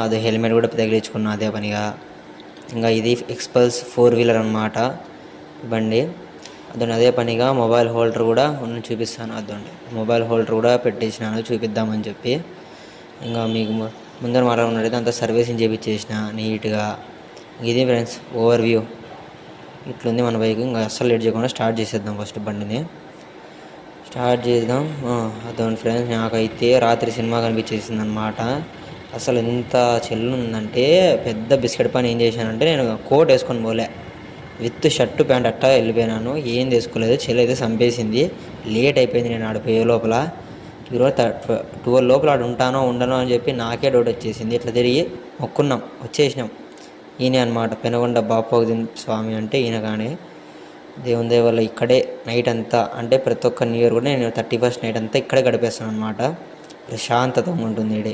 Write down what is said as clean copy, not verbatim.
అది హెల్మెట్ కూడా తగిలించుకున్నా అదే పనిగా. ఇంకా ఇది ఎక్స్పల్స్ 4-వీలర్ అనమాట బండి. అదండి అదే పనిగా మొబైల్ హోల్డర్ కూడా చూపిస్తాను. అదండి మొబైల్ హోల్డర్ కూడా పెట్టేసినాను చూపిద్దామని చెప్పి. ఇంకా మీకు ముందర మాట్లాడుకున్నట్టయితే అంతా సర్వీసింగ్ చేయించేసిన నీట్గా. ఇది ఫ్రెండ్స్ ఓవర్ వ్యూ ఇట్లుంది మన బైక్. ఇంకా అస్సలు లేట్ చేయకుండా స్టార్ట్ చేసేద్దాం ఫస్ట్ బండిని. స్టార్ట్ చేద్దాం. అదండి ఫ్రెండ్స్, నాకైతే రాత్రి సినిమా కనిపించేసింది అనమాట. అసలు ఎంత చెల్లు ఉందంటే పెద్ద బిస్కెట్ పని ఏం చేశానంటే, నేను కోట్ వేసుకొని పోలే, విత్ షర్టు ప్యాంట్ అట్టా వెళ్ళిపోయినాను. ఏం తీసుకోలేదు. చెల్లి అయితే చంపేసింది. లేట్ అయిపోయింది నేను ఆడిపోయే లోపల. ఈరోజు 12 లోపల ఆడు ఉంటానో ఉండనో అని చెప్పి నాకే డౌట్ వచ్చేసింది. ఇట్లా తిరిగి మొక్కున్నాం, వచ్చేసినాం. ఈయన అనమాట పెనుగొండ బాపోదిన్ స్వామి అంటే ఈయన. కానీ దేవుని దయ వల్ల ఇక్కడే నైట్ అంతా, అంటే ప్రతి ఒక్క న్యూ ఇయర్ కూడా నేను 31st నైట్ అంతా ఇక్కడే గడిపేస్తాను అనమాట. ప్రశాంతతంగా ఉంటుంది ఈడే.